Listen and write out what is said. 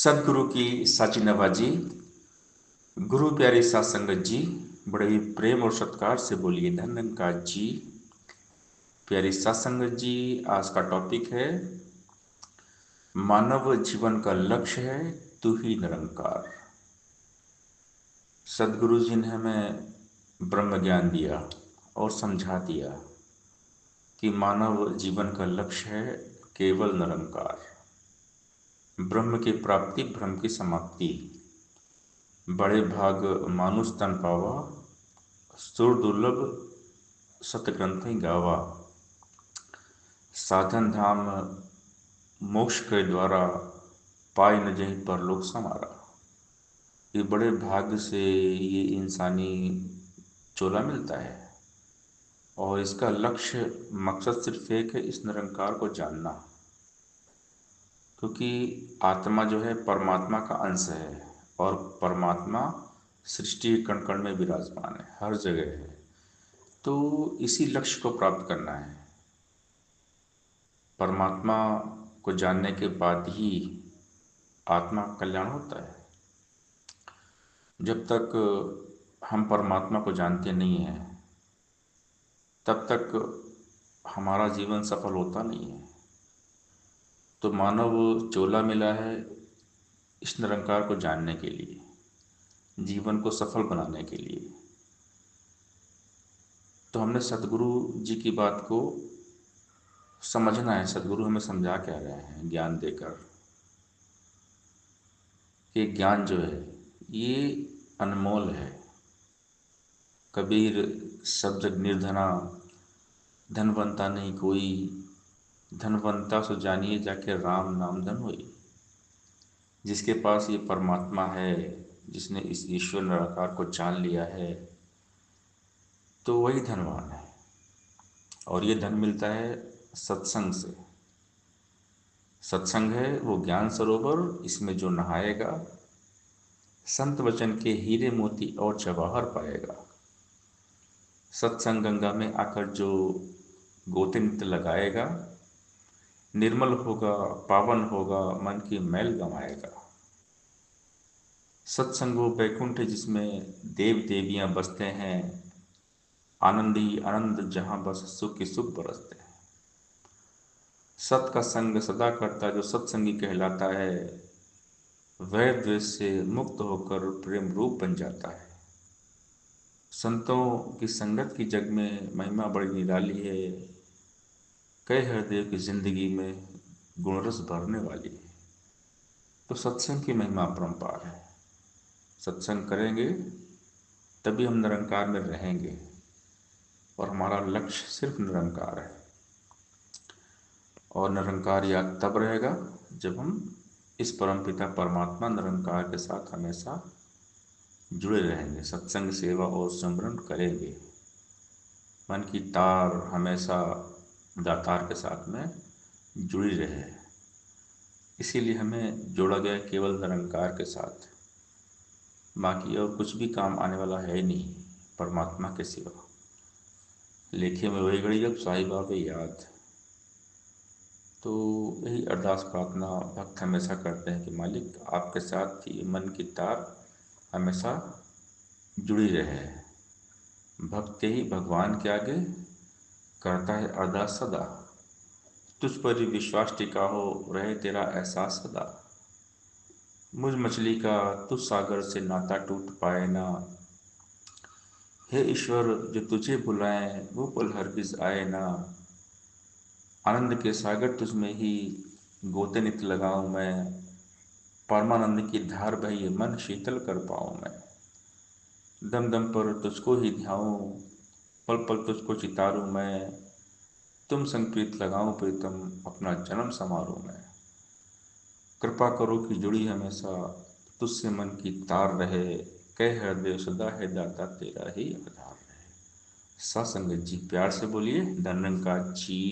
सदगुरु की साची नवाजी। गुरु प्यारी सात संगत जी, बड़े ही प्रेम और सत्कार से बोलिए धन धन का जी। प्यारी सात संगत जी, आज का टॉपिक है मानव जीवन का लक्ष्य है तू ही निरंकार। सदगुरु जी ने हमें ब्रह्म ज्ञान दिया और समझा दिया कि मानव जीवन का लक्ष्य है केवल निरंकार, ब्रह्म की प्राप्ति, ब्रह्म की समाप्ति। बड़े भाग मानुष तन पावा, सुर दुर्लभ सतग्रंथ गावा। साधन धाम मोक्ष के द्वारा, पाई न जहीं परलोक समारा। ये बड़े भाग्य से ये इंसानी चोला मिलता है और इसका लक्ष्य मकसद सिर्फ एक है, इस निरंकार को जानना। क्योंकि आत्मा जो है परमात्मा का अंश है और परमात्मा सृष्टि के कण कण में विराजमान है, हर जगह है। तो इसी लक्ष्य को प्राप्त करना है। परमात्मा को जानने के बाद ही आत्मा का कल्याण होता है। जब तक हम परमात्मा को जानते नहीं हैं तब तक हमारा जीवन सफल होता नहीं है। तो मानव चोला मिला है इस निरंकार को जानने के लिए, जीवन को सफल बनाने के लिए। तो हमने सदगुरु जी की बात को समझना है। सदगुरु हमें समझा क्या रहे हैं ज्ञान देकर कि ज्ञान जो है ये अनमोल है। कबीर सब जग निर्धना, धनवंता नहीं कोई, धनवंता सो जानिए जाके राम नाम धन होई। जिसके पास ये परमात्मा है, जिसने इस ईश्वर निराकार को जान लिया है, तो वही धनवान है। और ये धन मिलता है सत्संग से। सत्संग है वो ज्ञान सरोवर, इसमें जो नहाएगा संत वचन के हीरे मोती और जवाहर पाएगा। सत्संग गंगा में आकर जो गोते नित्य लगाएगा, निर्मल होगा, पावन होगा, मन की मैल गंवाएगा। सत्संग वो बैकुंठ है जिसमें देव देवियां बसते हैं, आनंद ही आनंद जहां बस सुख ही सुख बरसते हैं। सत का संग सदा करता जो सत्संगी कहलाता है, वह द्वेष से मुक्त होकर प्रेम रूप बन जाता है। संतों की संगत की जग में महिमा बड़ी निराली है, कई हृदय की जिंदगी में गुणरस भरने वाली है। तो सत्संग की महिमा अपरंपार है। सत्संग करेंगे तभी हम निरंकार में रहेंगे और हमारा लक्ष्य सिर्फ निरंकार है। और निरंकार याद तब रहेगा जब हम इस परमपिता परमात्मा निरंकार के साथ हमेशा जुड़े रहेंगे, सत्संग सेवा और सिमरन करेंगे। मन की तार हमेशा दातार के साथ में जुड़ी रहे। इसीलिए हमें जोड़ा गया केवल निरंकार के साथ। बाकी और कुछ भी काम आने वाला है ही नहीं परमात्मा के सिवा। लेखे में वही घड़ी जब साईं बाबा याद। तो यही अरदास प्रार्थना भक्त हमेशा करते हैं कि मालिक आपके साथ ये मन की तार हमेशा जुड़ी रहे। भक्त ही भगवान के आगे करता है अरदास सदा, तुझ पर ही विश्वास टिका हो, रहे तेरा एहसास सदा। मुझ मछली का तुझ सागर से नाता टूट पाए ना, हे ईश्वर जो तुझे बुलाए वो पल हरगिज आए ना। आनंद के सागर तुझ में ही गोते नित लगाऊं मैं, परमानंद की धार बही मन शीतल कर पाऊं मैं। दम दम पर तुझको ही ध्याऊं, पल पल तुझको चितारूं मैं। तुम संग प्रीत लगाऊं प्रीतम, अपना जन्म समारूं मैं। कृपा करो कि जुड़ी हमेशा तुझसे मन की तार रहे, कह हृदय सदा है दाता तेरा ही आधार रहे। सत्संगत जी प्यार से बोलिए धन का जी।